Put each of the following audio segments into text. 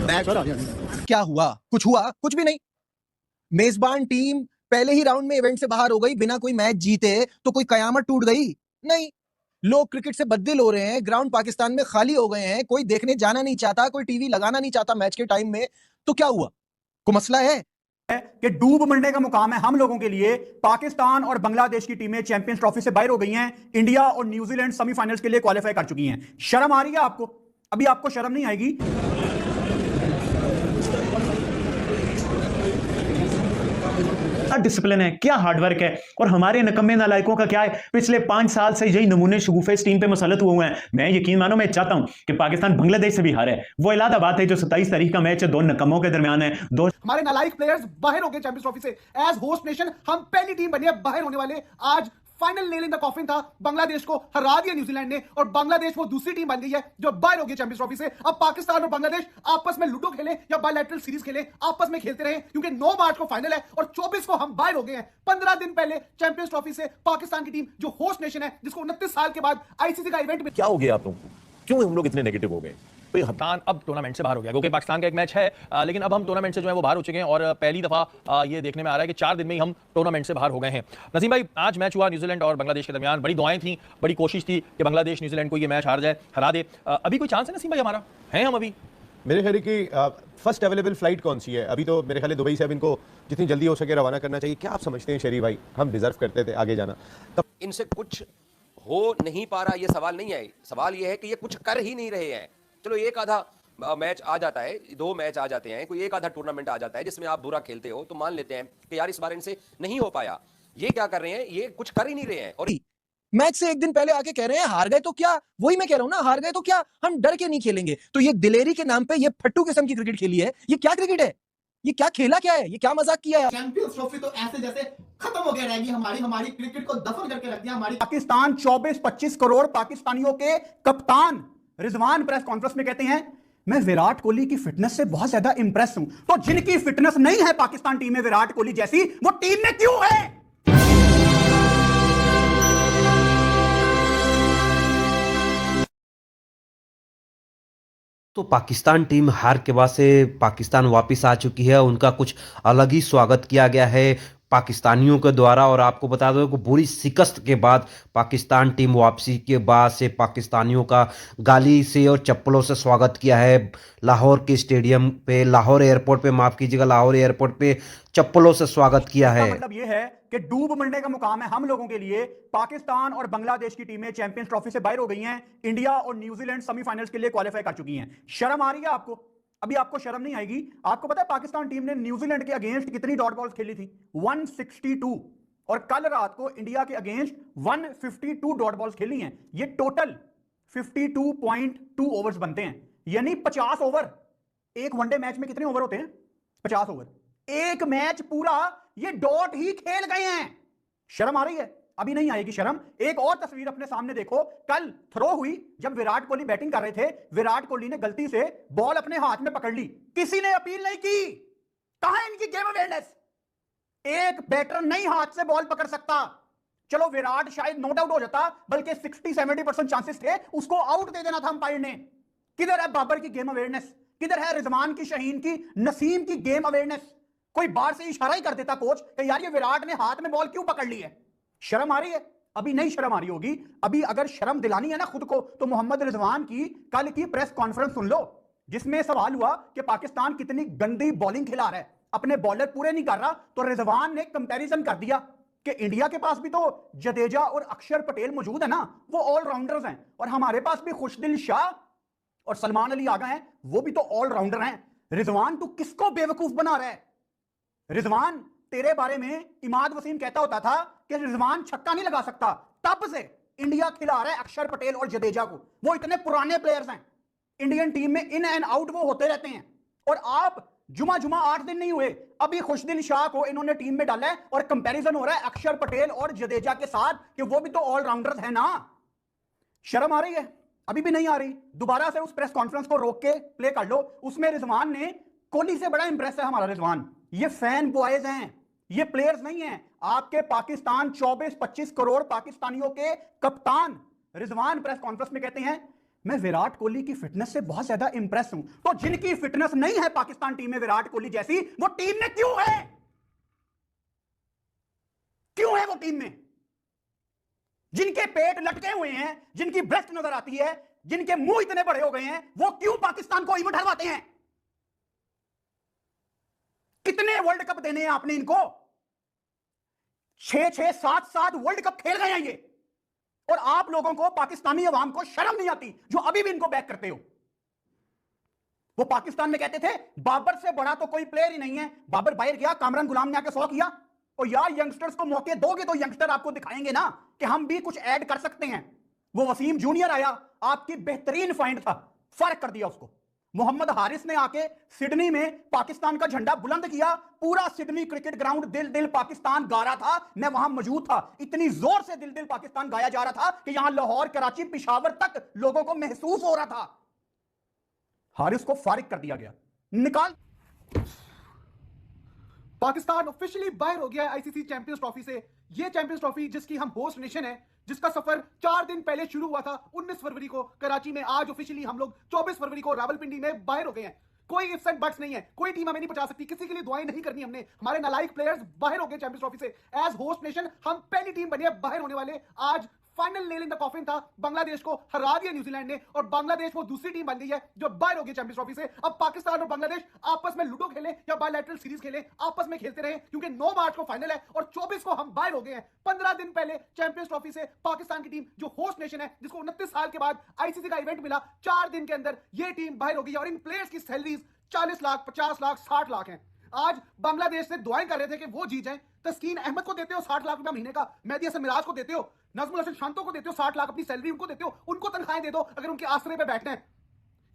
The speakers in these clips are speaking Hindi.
क्या हुआ? कुछ हुआ? कुछ भी नहीं। मेजबान टीम पहले ही राउंड में इवेंट से बाहर हो गई बिना कोई मैच जीते, तो कोई कयामत टूट गई? नहीं। लोग क्रिकेट से बददिल हो रहे हैं, ग्राउंड पाकिस्तान में खाली हो गए हैं, कोई देखने जाना नहीं चाहता, कोई टीवी लगाना नहीं चाहता मैच के टाइम में। तो क्या हुआ? कोई मसला है कि डूब मरने का मुकाम है हम लोगों के लिए। पाकिस्तान और बांग्लादेश की टीमें चैंपियंस ट्रॉफी से बाहर हो गई हैं। इंडिया और न्यूजीलैंड सेमीफाइनल्स के लिए क्वालिफाई कर चुकी हैं। शर्म आ रही है आपको? अभी आपको शर्म नहीं आएगी? डिसिप्लिन है, क्या हार्डवर्क है, और हमारे नकम्मे नालायकों का क्या है? पिछले 5 साल से यही नमूने शगुफे इस टीम पे मुसल्लत हुए हैं। मैं यकीन मानो, मैं चाहता हूं कि पाकिस्तान बांग्लादेश से भी हारे। वो अलग बात है जो 27 तारीख का मैच है, दो नकम्मों के दरमियान है। दो हमारे नालायक प्लेयर्स बाहर हो गए चैंपियंस ट्रॉफी से। एज होस्ट नेशन हम पहली टीम बनी है बाहर होने वाले। आज final nail in the coffin था, बांग्लादेश को हरा दिया न्यूजीलैंड ने, और बांग्लादेश वो दूसरी टीम बन गई है जो बाहर हो गई चैंपियंस ट्रॉफी से। अब पाकिस्तान और बांग्लादेश आपस में लूडो खेले या बायलैटरल सीरीज खेले, आपस में खेलते रहे, क्योंकि 9 मार्च को फाइनल है और 24 को हम बाहर हो गए हैं। 15 दिन पहले चैंपियंस ट्रॉफी से पाकिस्तान की टीम जो होस्ट नेशन है, जिसको 29 साल के बाद आईसीसी का इवेंट में क्या हो गया आप लोगों को? क्यों हम लोग इतने नेगेटिव हो गए? पाकिस्तान अब टूर्नामेंट से बाहर हो गया, क्योंकि पाकिस्तान का एक मैच है, लेकिन अब हम टूर्नामेंट से जो है वो बाहर हो चुके हैं। और पहली दफा ये देखने में आ रहा है कि 4 दिन में ही हम टूर्नामेंट से बाहर हो गए हैं। नसीम भाई, आज मैच हुआ न्यूजीलैंड और बांग्लादेश के दरमियान। बड़ी दुआएं थी, बड़ी कोशिश थी कि बांग्लादेश न्यूजीलैंड को ये मैच हरा दे। अभी कोई चांस है नसीम भाई हमारा? है हम अभी? मेरे ख्याल की फर्स्ट अवेलेबल फ्लाइट कौन सी है? अभी तो मेरे ख्याल दुबई से अब इनको जितनी जल्दी हो सके रवाना करना चाहिए। क्या आप समझते हैं शरीफ भाई, हम डिजर्व करते थे आगे जाना? तब इनसे कुछ हो नहीं पा रहा, ये सवाल नहीं है। सवाल ये है कि ये कुछ कर ही नहीं रहे हैं। चलो एक आधा मैच आ जाता है, 2 मैच आ जाते हैं, कोई एक आधा टूर्नामेंट आ जाता है जिसमें आप बुरा खेलते हो, तो मान लेते हैं कि यार इस बार इनसे नहीं हो पाया। ये क्या कर रहे हैं? ये कुछ कर ही नहीं रहे हैं। और मैच से एक दिन पहले आके कह रहे हैं हार गए तो क्या? वही मैं कह रहा हूं ना, हार गए तो क्या, हम डर के नहीं खेलेंगे। तो ये दिलेरी के नाम पे ये फट्टू किस्म की क्रिकेट खेली है। ये क्या क्रिकेट है? ये क्या खेला क्या है? ये क्या मजाक किया है? चैंपियंस ट्रॉफी तो ऐसे जैसे खत्म हो गया रहेगी, हमारी क्रिकेट को दफन करके रख दिया। हमारी पाकिस्तान 24-25 करोड़ पाकिस्तानियों के कप्तान रिजवान प्रेस कॉन्फ्रेंस में कहते हैं, मैं विराट कोहली की फिटनेस से बहुत ज्यादा इंप्रेस हूं। तो जिनकी फिटनेस नहीं है पाकिस्तान टीम में विराट कोहली जैसी, वो टीम में क्यों है? तो पाकिस्तान टीम हार के बाद से पाकिस्तान वापस आ चुकी है। उनका कुछ अलग ही स्वागत किया गया है पाकिस्तानियों के द्वारा। और आपको बता दो कि बुरी शिकस्त के बाद पाकिस्तान टीम वापसी के बाद से पाकिस्तानियों का गाली से और चप्पलों से स्वागत किया है। लाहौर के स्टेडियम पे, लाहौर एयरपोर्ट पे, माफ कीजिएगा, लाहौर एयरपोर्ट पे चप्पलों से स्वागत किया है। मतलब ये है कि डूब मरने का मुकाम है हम लोगों के लिए। पाकिस्तान और बांग्लादेश की टीमें चैंपियंस ट्रॉफी से बाहर हो गई हैं। इंडिया और न्यूजीलैंड सेमीफाइनल्स के लिए क्वालिफाई कर चुकी हैं। शर्म आ रही है आपको? अभी आपको शर्म नहीं आएगी? आपको पता है पाकिस्तान टीम ने न्यूजीलैंड के अगेंस्ट कितनी डॉट बॉल्स खेली थी? 162। और कल रात को इंडिया के अगेंस्ट 152 डॉट बॉल्स खेली हैं। ये टोटल 52.2 ओवर्स बनते हैं, यानी 50 ओवर। एक वनडे मैच में कितने ओवर होते हैं? 50 ओवर। एक मैच पूरा ये डॉट ही खेल गए हैं। शर्म आ रही है? अभी नहीं आएगी शर्म। एक और तस्वीर अपने सामने देखो। कल थ्रो हुई, जब विराट कोहली बैटिंग कर रहे थे, विराट कोहली ने गलती से बॉल अपने हाथ में पकड़ ली, किसी ने अपील नहीं की। कहां है इनकी गेम अवेयरनेस? एक बैटर नहीं हाथ से बॉल पकड़ सकता। चलो विराट शायद नो डाउट हो जाता, बल्कि 60-70% चांसेस थे उसको आउट दे देना था अंपायर ने। किधर है बाबर की गेम अवेयरनेस? किधर है रिजवान की, शहीन की, नसीम की गेम अवेयरनेस? कोई बाहर से इशारा ही कर देता कोच कि यार ये विराट ने हाथ में बॉल क्यों पकड़ ली है। शर्म आ रही है? अभी नहीं शर्म आ रही होगी। अभी अगर शर्म दिलानी है ना खुद को, तो मोहम्मद रिजवान की कल की प्रेस कॉन्फ्रेंस सुन लो, जिसमें सवाल हुआ कि पाकिस्तान कितनी गंदी बॉलिंग खिला रहा है, अपने बॉलर पूरे नहीं कर रहा। तो रिजवान ने कंपैरिजन कर दिया कि इंडिया के पास भी तो जडेजा और अक्षर पटेल मौजूद है ना, वो ऑलराउंडर्स हैं, और हमारे पास भी खुशदिल शाह और सलमान अली आगा हैं, वो भी तो ऑलराउंडर हैं। रिजवान तू किसको बेवकूफ बना रहा है? रिजवान, तेरे बारे में इमाद वसीम कहता होता था कि रिजवान छक्का नहीं लगा सकता, तब से इंडिया खिला रहा है अक्षर पटेल और जडेजा को। वो इतने पुराने प्लेयर्स हैं, इंडियन टीम में इन एंड आउट वो होते रहते हैं। और आप जुमा 8 दिन नहीं हुए, अभी खुशदिल शाह को इन्होंने टीम में डाला है, और कंपैरिजन हो रहा है अक्षर पटेल और जडेजा के साथ कि वो भी तो ऑलराउंडर्स है ना। शर्म आ रही है? अभी भी नहीं आ रही? दोबारा से उस प्रेस कॉन्फ्रेंस को रोक के प्ले कर लो। उसमें रिजवान ने, कोहली से बड़ा इंप्रेस है हमारा रिजवान, ये फैन बॉयज हैं, ये प्लेयर्स नहीं हैं। आपके पाकिस्तान 24-25 करोड़ पाकिस्तानियों के कप्तान रिजवान प्रेस कॉन्फ्रेंस में कहते हैं, मैं विराट कोहली की फिटनेस से बहुत ज्यादा इंप्रेस हूं। तो जिनकी फिटनेस नहीं है पाकिस्तान टीम में विराट कोहली जैसी, वो टीम में क्यों है? क्यों है वो टीम में? जिनके पेट लटके हुए हैं, जिनकी ब्रेस्ट नजर आती है, जिनके मुंह इतने बड़े हो गए हैं, वो क्यों पाकिस्तान को इवेंट हरवाते हैं? कितने वर्ल्ड कप देने हैं आपने इनको? 6-6, 7-7 वर्ल्ड कप खेल गए हैं ये, और आप लोगों को, पाकिस्तानी अवाम को शर्म नहीं आती जो अभी भी इनको बैक करते हो। वो पाकिस्तान में कहते थे बाबर से बड़ा तो कोई प्लेयर ही नहीं है। बाबर बाहर गया, कामरान गुलाम ने आके 100 किया। और यार यंगस्टर्स को मौके दोगे तो यंगस्टर आपको दिखाएंगे ना कि हम भी कुछ ऐड कर सकते हैं। वो वसीम जूनियर आया, आपकी बेहतरीन फाइंड था, फर्क कर दिया उसको। मोहम्मद हारिस ने आके सिडनी में पाकिस्तान का झंडा बुलंद किया। पूरा सिडनी क्रिकेट ग्राउंड दिल दिल पाकिस्तान गा रहा था, मैं वहां मौजूद था। इतनी जोर से दिल दिल पाकिस्तान गाया जा रहा था कि यहां लाहौर, कराची, पेशावर तक लोगों को महसूस हो रहा था। हारिस को फारिग कर दिया गया, निकाल। पाकिस्तान ऑफिशियली बाहर हो गया है आईसीसी चैंपियंस ट्रॉफी से। ये चैंपियंस ट्रॉफी जिसकी हम होस्ट नेशन है, जिसका सफर 4 दिन पहले शुरू हुआ था 19 फरवरी को कराची में। आज ऑफिशियली हम लोग 24 फरवरी को रावलपिंडी में बाहर हो गए हैं। कोई इफ्स एंड बट्स नहीं है, कोई टीम हमें नहीं बचा सकती, किसी के लिए दुआएं नहीं करनी हमने। हमारे नालायक प्लेयर्स बाहर हो गए चैंपियंस ट्रॉफी से। एज होस्ट नेशन हम पहली टीम बनी है बाहर होने वाले। आज final nail in the coffin था, बांग्लादेश को हरा दिया न्यूजीलैंड ने, और बांग्लादेश वो दूसरी टीम बन गई है जो बाहर हो गई चैंपियंस ट्रॉफी से। अब पाकिस्तान और बांग्लादेश आपस में लूडो खेले या बायलैटरल सीरीज खेले, आपस में खेलते रहे, क्योंकि 9 मार्च को फाइनल है और 24 को हम बाहर हो गए हैं। 15 दिन पहले चैंपियंस ट्रॉफी से पाकिस्तान की टीम जो होस्ट नेशन है, जिसको 29 साल के बाद आईसीसी का इवेंट मिला, 4 दिन के अंदर ये टीम बाहर हो गई है। और इन प्लेयर्स की सैलरीज 40 लाख, 50 लाख, 60 लाख हैं। आज बांग्लादेश से दुआएं कर रहे थे कि वो जीत जाएं। तस्कीन अहमद को देते हो 60 लाख रुपया महीने का, मेहदी हसन मिराज को देते हो, नजमुल हसन शांतो को देते हो 60 लाख अपनी सैलरी उनको देते हो, उनको तनख्वाहें दे दो अगर उनके आसरे पे बैठना है।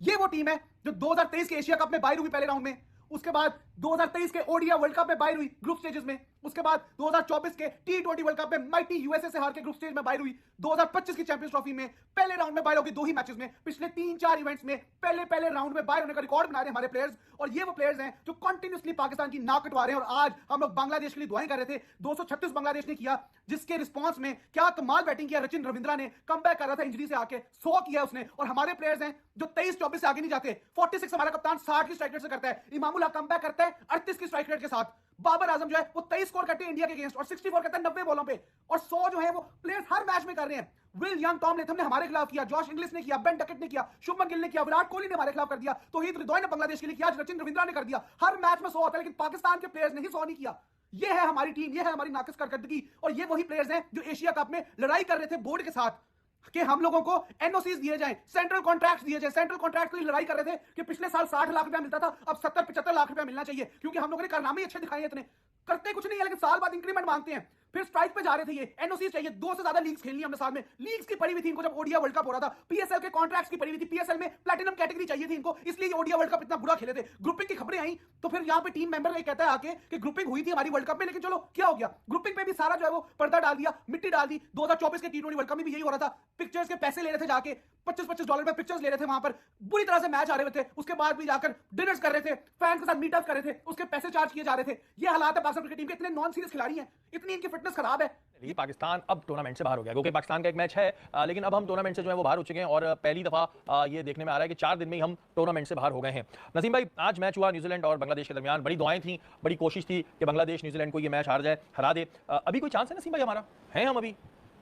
ये वो टीम है जो 2023 के एशिया कप में बाहर हुई पहले राउंड में, उसके बाद 2023 के ओडीआई वर्ल्ड कप में बाहर हुई ग्रुप स्टेजेस में, उसके बाद 2024 के टी20 वर्ल्ड कप में माइटी यूएसए से हार के ग्रुप स्टेज में बाहर हुई, 2025 की चैंपियंस ट्रॉफी में पहले राउंड में बाहर होगी 2 ही मैचेस में। पिछले 3-4 इवेंट्स में पहले राउंड में बाहर होने का रिकॉर्ड बना रहे हैं हमारे प्लेयर्स। और ये वो प्लेयर्स हैं जो कंटिन्यूअसली पाकिस्तान की नाक कटवा रहे हैं। और आज हम लोग बांग्लादेश के लिए दुआएं कर रहे थे। 236 बांग्लादेश ने किया, जिसके रिस्पॉन्स में क्या कमाल बैटिंग किया रचिन रविंद्रा ने, कमबैक कर रहा था इंजरी से आके, 100 किया उसने। और हमारे प्लेयर्स हैं जो 23-24 से आगे नहीं जाते। 46 हमारा कप्तान 60 की स्ट्राइक रेट से करता है, इमामुल हक कमबैक करता है 38 की स्ट्राइक रेट के साथ, बाबर आजम जो है वो 23 स्कोर करते हैं इंडिया के अगेंस्ट और 64 करते हैं 90 बॉलों पे, और 100 जो है वो प्लेयर्स हर मैच में कर रहे हैं। विल यंग, टॉम लेथम ने हमारे खिलाफ किया, जॉश इंग्लिश ने किया, बेन डकेट ने किया, शुभमन गिल ने किया, विराट कोहली ने हमारे खिलाफ कर दिया, तौहीद रिदवाई ने बांग्लादेश के लिए किया, रचिन रविंद्रा ने कर दिया। हर मैच में 100 होता है, लेकिन पाकिस्तान के प्लेयर्स ने ही 100 नहीं किया। ये है हमारी टीम, ये है हमारी नाकिस कारकर्दगी। और ये वही प्लेयर्स हैं जो एशिया कप में लड़ाई कर रहे थे बोर्ड के साथ कि हम लोगों को एनओसीज दिए जाएं, सेंट्रल कॉन्ट्रैक्ट दिए जाएं। सेंट्रल कॉन्ट्रैक्ट के लिए लड़ाई कर रहे थे कि पिछले साल 60 लाख रुपया मिलता था, अब 70-75 लाख रुपया मिलना चाहिए, क्योंकि हम लोगों ने कारनामे अच्छे दिखाए हैं। इतने करते कुछ नहीं है, लेकिन साल बाद इंक्रीमेंट मांगते हैं। फिर स्ट्राइक पे जा रहे थे, ये एनओसी चाहिए। 2 से ज्यादा लीग्स खेलनी हमने साल में, लीग्स की पड़ी हुई थी इनको जब ओडीआई वर्ल्ड कप हो रहा था। पीएसएल के कॉन्ट्रैक्ट्स की पड़ी हुई थी, पीएसएल में प्लैटिनम कैटेगरी चाहिए थी इनको, इसलिए ओडीआई वर्ल्ड कप इतना बुरा खेले थे। ग्रुपिंग की खबरें आई तो फिर यहाँ पे टीम मेंबर ने कहता है आके कि ग्रुपिंग हुई थी हमारी वर्ल्ड कप में, लेकिन चलो क्या हो गया, ग्रुपिंग पे भी सारा जो है वो पर्दा डाल दिया, मिट्टी डाल दी। 2024 के टी20 वर्ल्ड कप में भी यही हो रहा था, पिक्चर्स के पैसे ले रहे थे, जाके $25-25 में पिक्चर्स ले रहे थे, वहां पर बुरी तरह से मैच आ रहे थे, उसके बाद भी जाकर डिनर्स कर रहे थे, फैंस के साथ मीटअप कर रहे थे, उसके पैसे चार्ज किए जा रहे थे। ये हालात है पाकिस्तान क्रिकेट टीम के। इतने नॉन सीरियस खिलाड़ी हैं, इतनी इनकी फिटनेस खराब है। ये पाकिस्तान अब टूर्नामेंट से बाहर हो गया, क्योंकि पाकिस्तान का एक मैच है, लेकिन अब हम टूर्नामेंट से जो है वो बाहर हो चुके हैं। और पहली दफा ये देखने में आ रहा है कि 4 दिन में ही हम टूर्नामेंट से बाहर हो गए हैं। नसीम भाई, आज मैच हुआ न्यूजीलैंड और बांग्लादेश के दरमियान, बड़ी दुआएं थी, बड़ी कोशिश थी कि बांग्लादेश न्यूजीलैंड को ये मैच हार जाए, हरा दे। अभी कोई चांस है नसीम भाई हमारा? है हम अभी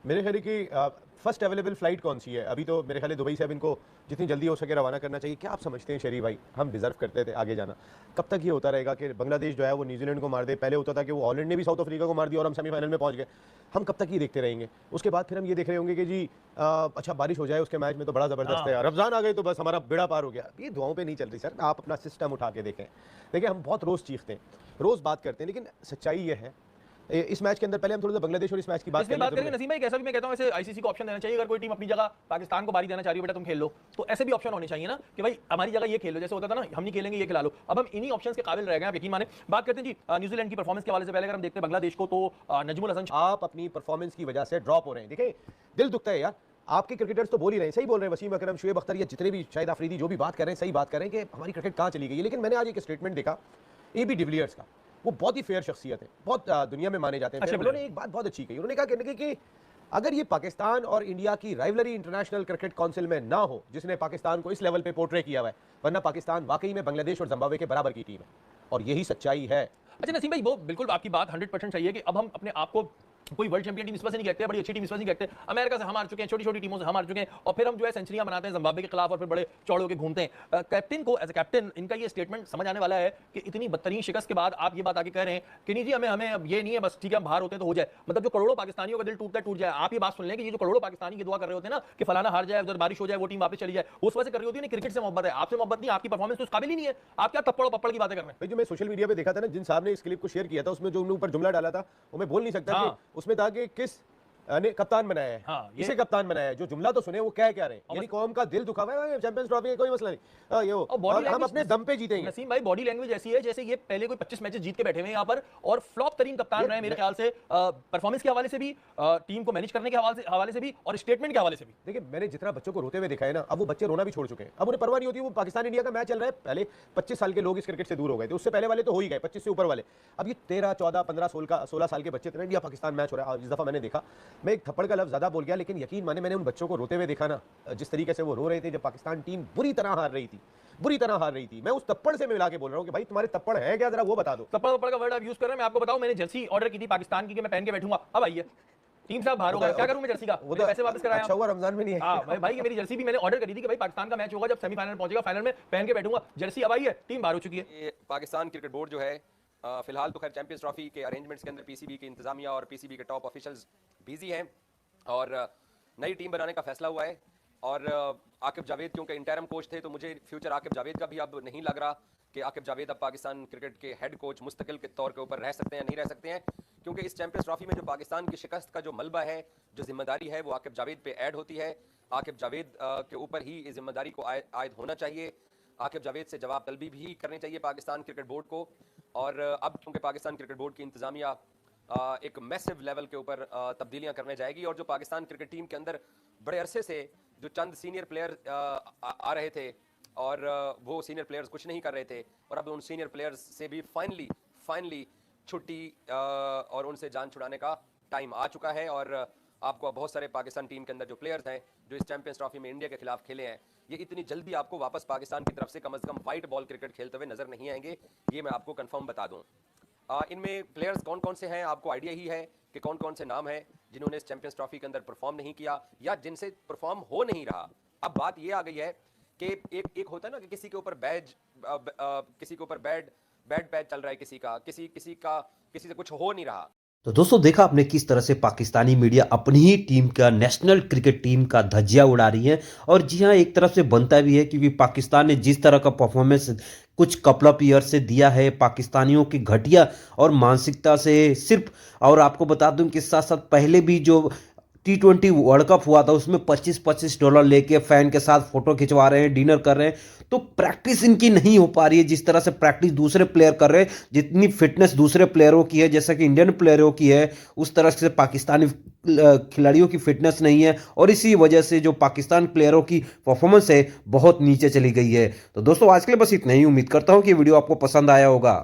मेरे ख्याल की फर्स्ट अवेलेबल फ्लाइट कौन सी है? अभी तो मेरे ख्याल दुबई से अब इनको जितनी जल्दी हो सके रवाना करना चाहिए। क्या आप समझते हैं शरीफ भाई, हम डिजर्व करते थे आगे जाना? कब तक ये होता रहेगा कि बांग्लादेश जो है वो न्यूजीलैंड को मार दे? पहले होता था कि वो हॉलैंड ने भी साउथ अफ्रीका को मार दिया और हम सेमीफाइनल में पहुंच गए। हम कब तक ये देखते रहेंगे? उसके बाद फिर हम ये देख रहे होंगे कि जी अच्छा बारिश हो जाए उसके मैच में तो बड़ा ज़बरदस्त है यार, रमज़ान आ गए तो बस हमारा बेड़ा पार हो गया। ये दुआओं पे नहीं चल रही सर, आप अपना सिस्टम उठा के देखें। देखिए, हम बहुत रोज़ चीखते हैं, रोज़ बात करते हैं, लेकिन सच्चाई ये है इस मैच के अंदर, पहले हम थोड़ा सा बांग्लादेश और इस मैच की बात करेंगे नसीम भाई। कैसा भी मैं कहता हूं, ऐसे आईसीसी को ऑप्शन देना चाहिए, अगर कोई टीम अपनी जगह पाकिस्तान को बारी देना चाह रही हो, बेटा तुम खेल लो, तो ऐसे भी ऑप्शन होने चाहिए ना कि भाई हमारी जगह ये खेल लो। जैसे होता था ना, हम नहीं खेलेंगे ये खिला लो। अब हम इन्हीं ऑप्शंस के काबिल रह गए, आप यकीन माने। बात करते हैं जी न्यूजीलैंड की परफॉर्मेंस के हवाले से। पहले अगर हम देखते हैं बांग्लादेश को, तो नजमुल हसन, आप अपनी परफॉर्मेंस की वजह से ड्रॉप हो रहे हैं। देखिए, दिल दुखता है यार, आपके क्रिकेटर्स तो बोल ही रहे हैं, सही बोल रहे हैं, वसीम अकरम, शुएब अख्तर, या जितने भी शाहिद अफरीदी जो भी बात कर रहे हैं, सही बात कर रहे हैं कि हमारी क्रिकेट कहाँ चली गई है। लेकिन मैंने आज एक स्टेटमेंट देखा AB डिविलियर्स का, वो बहुत ही फेयर शख्सियत है, बहुत दुनिया में माने जाते हैं। उन्होंने एक बात बहुत अच्छी कही, उन्होंने कहा कि अगर ये पाकिस्तान और इंडिया की राइवलरी इंटरनेशनल क्रिकेट काउंसिल में ना हो, जिसने पाकिस्तान को इस लेवल पे पोर्ट्रे किया हुआ है, वरना पाकिस्तान वाकई में बांग्लादेश और जिम्बाब्वे के बराबर की टीम है, और यही सच्चाई है। अच्छा नसीम भाई, वो बिल्कुल आपकी बात 100% सही है कि अब हम अपने आप को कोई वर्ल्ड चैंपियन टीम इस वजह से नहीं कहते, बड़ी अच्छी टीम इस वजह से नहीं कहते। अमेरिका से हम हार चुके हैं, छोटी छोटी टीमों से हम हार चुके हैं, और फिर हम जो है सेंचुरियां बनाते हैं जिम्बाब्वे के खिलाफ और फिर बड़े चौड़े होकर घूमते हैं। कैप्टन को एज ए कैप्टन इनका ये स्टेटमेंट समझ आने वाला है कि इतनी बदतरीन शिकस्त के बाद आप ये बात आगे कह रहे हैं कि नहीं जी हमें अब ये नहीं है, बस ठीक है हम बाहर होते तो हो जाए, मतलब जो करोड़ों पाकिस्तानियों का दिल टूटता है टूट जाए। आप ये बात सुन लें कि ये जो करोड़ों पाकिस्तानी की दुआ कर रहे होते हैं ना कि फलाना हार जाए, उधर बारिश हो जाए, वो टीम वापस चली जाए, उस वजह से कर रही होती है। क्रिकेट से मोहब्बत है, आपसे मोहब्बत नहीं, आपकी परफॉर्मेंस तो उस काबिल ही नहीं है, आप क्या तप्पड़ पप्पड़ की बातें कर रहे हैं। भाई जो मैं सोशल मीडिया पे देखा था ना, जिन साहब ने इस क्लिप को शेयर किया था, उसमें जो उन्होंने ऊपर जुमला डाला था वो मैं बोल नहीं सकता हाँ। कि उसमें था कि किस ने कप्तान बनाया है। हाँ, ये- इसे कप्तान बनाया है। जो जुमला तो सुने वो क्या रहे हैं, यानी कौम का दिल दुखा हुआ है, चैंपियंस ट्रॉफी है, कोई मसला नहीं, ये वो, और बॉडी और हम अपने दम पे जीतेंगे। नसीम भाई बॉडी लैंग्वेज ऐसी है जैसे ये पहले कोई 25 मैचेस जीत के बैठे हुए हैं यहाँ पर, और फ्लॉप तरीन कप्तान रहे मेरे ख्याल से, परफॉर्मेंस के हवाले से भी, टीम को मैनेज करने के हवाले से भी, और स्टेटमेंट के हवाले से भी। देखिए मैंने जितना बच्चों को रोते हुए देखा है ना, अब वो बच्चे रोना भी छोड़ चुके हैं, अब उन्हें परवाह नहीं होती। वो पाकिस्तान इंडिया का मैच चल रहा है, पहले 25 साल के लोग इस क्रिकेट से दूर हो गए थे, उससे पहले वाले तो हो ही गए, 25 से ऊपर वाले। अब ये 13, 14, 15, 16 साल के बच्चे थे। इंडिया पाकिस्तान मैच हो रहा है, इस दफा मैंने देखा, मैं एक थप्पड़ का लफ्ज ज्यादा बोल गया, लेकिन यकीन माने मैंने उन बच्चों को रोते हुए देखा ना, जिस तरीके से वो रो रहे थे जब पाकिस्तान टीम बुरी तरह हार रही थी, बुरी तरह हार रही थी। मैं उस थप्पड़ से मिला के बोल रहा हूं कि भाई तुम्हारे थप्पड़ है क्या, जरा वो बता दो। तप्पड़ का वर्ड आप यूज कर रहे हैं। मैं आपको बताऊं, मैंने जर्सी ऑर्डर की थी पाकिस्तान की कि मैं पहन के बैठूंगा, अब आई है टीम साहब बाहर हो गए, क्या करूं मैं जर्सी का, वो मेरे पैसे वापस कराए अच्छा हुआ रमजान में नहीं है। हाँ भाई, मेरी जर्सी भी मैंने ऑर्डर करी थी कि भाई पाकिस्तान का मैच होगा, जब सेमीफाइनल पहुंचेगा फाइनल में पहन के बैठूंगा, जर्सी अब आई है, टीम बाहर हो चुकी है। ये पाकिस्तान क्रिकेट बोर्ड जो है फिलहाल तो खैर चैंपियंस ट्रॉफी के अरेंजमेंट्स के अंदर पीसीबी के इंतजामिया और पीसीबी के टॉप ऑफिशियल्स बिजी हैं, और नई टीम बनाने का फैसला हुआ है। और आकिब जावेद क्योंकि इंटरम कोच थे, तो मुझे फ्यूचर आकिब जावेद का भी अब नहीं लग रहा कि आकिब जावेद अब पाकिस्तान क्रिकेट के हेड कोच मुस्तकिल के तौर के ऊपर रह सकते हैं, नहीं रह सकते हैं, क्योंकि इस चैंपियंस ट्रॉफी में जो पाकिस्तान की शिकस्त का जो मलबा है, जो जिम्मेदारी है, वो आकिब जावेद पे ऐड होती है। आकिब जावेद के ऊपर ही इस जिम्मेदारी को आयद होना चाहिए। आकिब जावेद से जवाब तलबी भी करनी चाहिए पाकिस्तान क्रिकेट बोर्ड को। और अब क्योंकि पाकिस्तान क्रिकेट बोर्ड की इंतजामिया एक मैसिव लेवल के ऊपर तब्दीलियां करने जाएगी, और जो पाकिस्तान क्रिकेट टीम के अंदर बड़े अरसे से जो चंद सीनियर प्लेयर आ रहे थे, और वो सीनियर प्लेयर्स कुछ नहीं कर रहे थे, और अब उन सीनियर प्लेयर्स से भी फाइनली छुट्टी और उनसे जान छुड़ाने का टाइम आ चुका है। और आपको बहुत सारे पाकिस्तान टीम के अंदर जो प्लेयर्स हैं जो इस चैंपियंस ट्रॉफी में इंडिया के खिलाफ खेले हैं, ये इतनी जल्दी आपको वापस पाकिस्तान की तरफ से कम से कम वाइट बॉल क्रिकेट खेलते हुए नजर नहीं आएंगे, ये मैं आपको कंफर्म बता दूं। इनमें प्लेयर्स कौन कौन से हैं, आपको आइडिया ही है कि कौन कौन से नाम हैं जिन्होंने इस चैंपियंस ट्रॉफी के अंदर परफॉर्म नहीं किया या जिनसे परफॉर्म हो नहीं रहा। अब बात ये आ गई है कि एक होता है ना कि किसी के ऊपर बैड बैज चल रहा है, किसी से कुछ हो नहीं रहा। तो दोस्तों देखा आपने किस तरह से पाकिस्तानी मीडिया अपनी ही टीम का, नेशनल क्रिकेट टीम का धज्जिया उड़ा रही है। और जी हाँ, एक तरफ से बनता भी है, क्योंकि पाकिस्तान ने जिस तरह का परफॉर्मेंस कुछ कपल ऑफ ईयर से दिया है, पाकिस्तानियों की घटिया और मानसिकता से सिर्फ, और आपको बता दूं कि साथ साथ पहले भी जो T20 वर्ल्ड कप हुआ था उसमें $25 लेके फैन के साथ फोटो खिंचवा रहे हैं, डिनर कर रहे हैं। तो प्रैक्टिस इनकी नहीं हो पा रही है जिस तरह से प्रैक्टिस दूसरे प्लेयर कर रहे हैं। जितनी फिटनेस दूसरे प्लेयरों की है, जैसा कि इंडियन प्लेयरों की है, उस तरह से पाकिस्तानी खिलाड़ियों की फिटनेस नहीं है, और इसी वजह से जो पाकिस्तान प्लेयरों की परफॉर्मेंस है बहुत नीचे चली गई है। तो दोस्तों आज के लिए बस इतना ही। उम्मीद करता हूँ कि वीडियो आपको पसंद आया होगा।